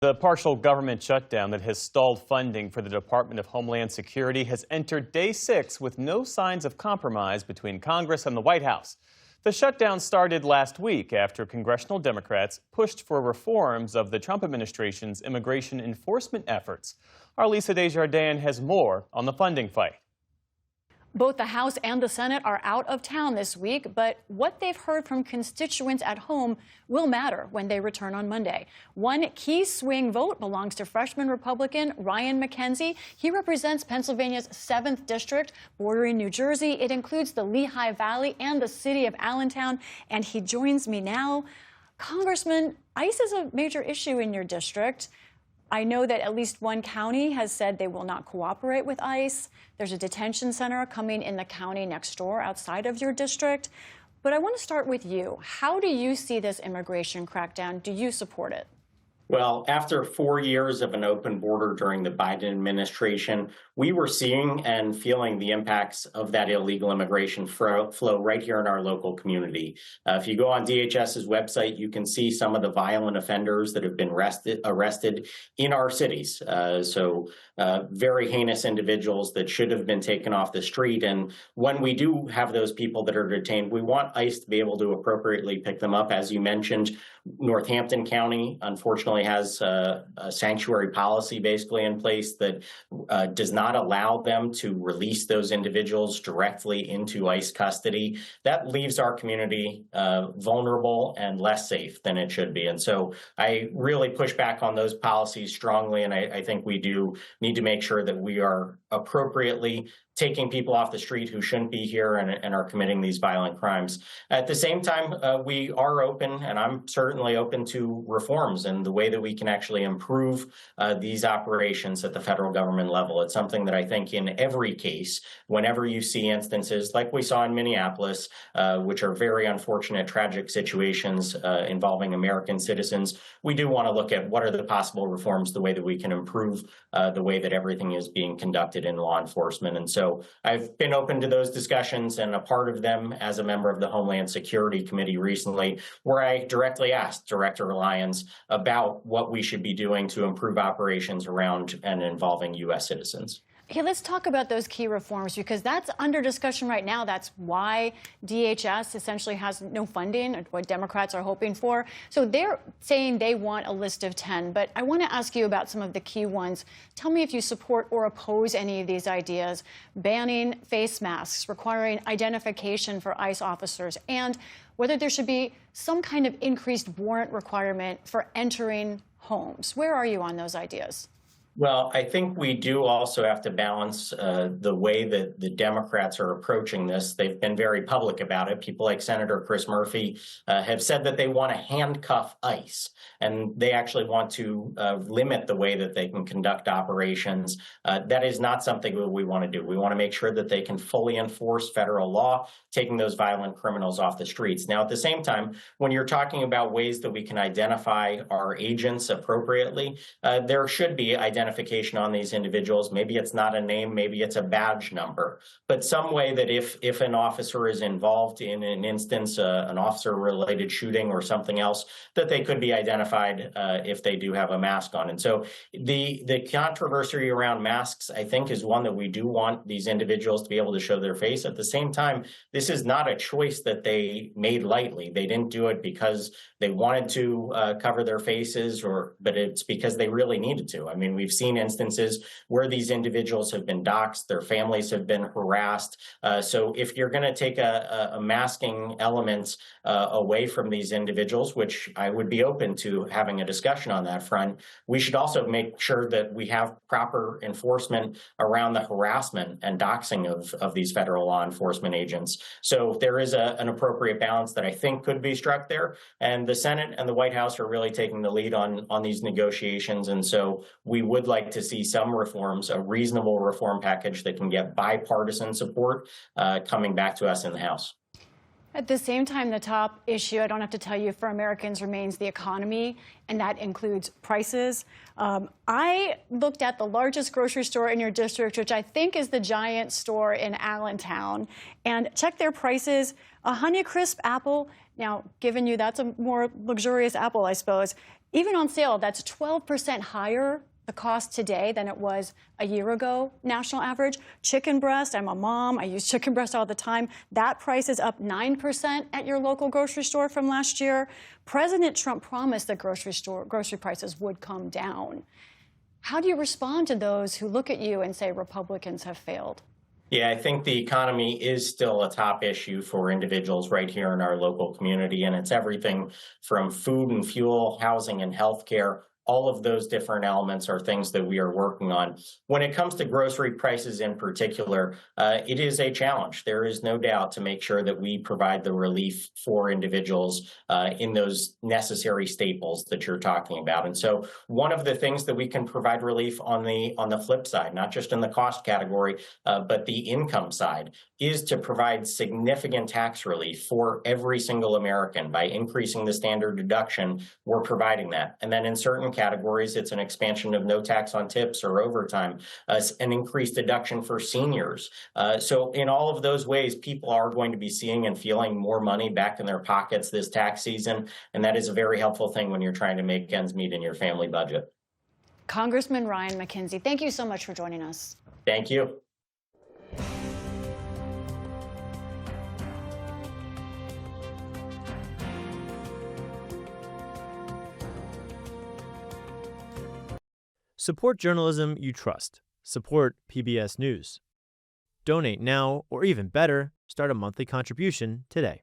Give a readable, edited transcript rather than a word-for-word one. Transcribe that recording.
The partial government shutdown that has stalled funding for the Department of Homeland Security has entered day 6 with no signs of compromise between Congress and the White House. The shutdown started last week after congressional Democrats pushed for reforms of the Trump administration's immigration enforcement efforts. Our Lisa Desjardins has more on the funding fight. Both the House and the Senate are out of town this week, but what they've heard from constituents at home will matter when they return on Monday. One key swing vote belongs to freshman Republican Ryan McKenzie. He represents Pennsylvania's 7th district, bordering New Jersey. It includes the Lehigh Valley and the city of Allentown, and he joins me now. Congressman, ICE is a major issue in your district. I know that at least one county has said they will not cooperate with ICE. There's a detention center coming in the county next door outside of your district. But I want to start with you. How do you see this immigration crackdown? Do you support it? Well, after 4 years of an open border during the Biden administration, we were seeing and feeling the impacts of that illegal immigration flow right here in our local community. If you go on DHS's website, you can see some of the violent offenders that have been arrested in our cities. Very heinous individuals that should have been taken off the street. And when we do have those people that are detained, we want ICE to be able to appropriately pick them up. As you mentioned, Northampton County, unfortunately, has a sanctuary policy basically in place that does not allow them to release those individuals directly into ICE custody. That leaves our community vulnerable and less safe than it should be. And so I really push back on those policies strongly, and I think we do need to make sure that we are appropriately taking people off the street who shouldn't be here and are committing these violent crimes. At the same time, we are open, and I'm certainly open to reforms and the way that we can actually improve these operations at the federal government level. It's something that I think in every case, whenever you see instances like we saw in Minneapolis, which are very unfortunate, tragic situations involving American citizens, we do want to look at what are the possible reforms, the way that we can improve the way that everything is being conducted in law enforcement. And so I've been open to those discussions and a part of them as a member of the Homeland Security Committee recently, where I directly asked Director Lyons about what we should be doing to improve operations around and involving U.S. citizens. Okay, let's talk about those key reforms, because that's under discussion right now. That's why DHS essentially has no funding, what Democrats are hoping for. So they're saying they want a list of 10, but I want to ask you about some of the key ones. Tell me if you support or oppose any of these ideas: banning face masks, requiring identification for ICE officers, and whether there should be some kind of increased warrant requirement for entering homes. Where are you on those ideas? Well, I think we do also have to balance the way that the Democrats are approaching this. They've been very public about it. People like Senator Chris Murphy have said that they want to handcuff ICE, and they actually want to limit the way that they can conduct operations. That is not something that we want to do. We want to make sure that they can fully enforce federal law, taking those violent criminals off the streets. Now, at the same time, when you're talking about ways that we can identify our agents appropriately, there should be identification on these individuals. Maybe it's not a name, maybe it's a badge number, but some way that if an officer is involved in an instance, an officer-related shooting or something else, that they could be identified if they do have a mask on. And so the controversy around masks, I think, is one that we do want these individuals to be able to show their face. At the same time, this is not a choice that they made lightly. They didn't do it because they wanted to cover their faces, but it's because they really needed to. I mean, we've seen instances where these individuals have been doxxed, their families have been harassed. So if you're going to take a masking element away from these individuals, which I would be open to having a discussion on that front, we should also make sure that we have proper enforcement around the harassment and doxing of these federal law enforcement agents. So there is an appropriate balance that I think could be struck there. And the Senate and the White House are really taking the lead on these negotiations. And so we would like to see some reforms, a reasonable reform package that can get bipartisan support coming back to us in the House. At the same time, the top issue, I don't have to tell you, for Americans remains the economy, and that includes prices. I looked at the largest grocery store in your district, which I think is the Giant store in Allentown, and checked their prices. A Honeycrisp apple, now, given you that's a more luxurious apple, I suppose, Even on sale, that's 12% higher the cost today than it was a year ago, national average. Chicken breast, I'm a mom, I use chicken breast all the time. That price is up 9% at your local grocery store from last year. President Trump promised that grocery prices would come down. How do you respond to those who look at you and say Republicans have failed? Yeah, I think the economy is still a top issue for individuals right here in our local community, and it's everything from food and fuel, housing and healthcare. All of those different elements are things that we are working on. When it comes to grocery prices in particular, it is a challenge. There is no doubt to make sure that we provide the relief for individuals in those necessary staples that you're talking about. And so one of the things that we can provide relief on the flip side, not just in the cost category, but the income side, is to provide significant tax relief for every single American. By increasing the standard deduction, we're providing that. And then in certain categories, it's an expansion of no tax on tips or overtime, an increased deduction for seniors. So in all of those ways, people are going to be seeing and feeling more money back in their pockets this tax season. And that is a very helpful thing when you're trying to make ends meet in your family budget. Congressman Ryan McKenzie, thank you so much for joining us. Thank you. Support journalism you trust. Support PBS News. Donate now, or even better, start a monthly contribution today.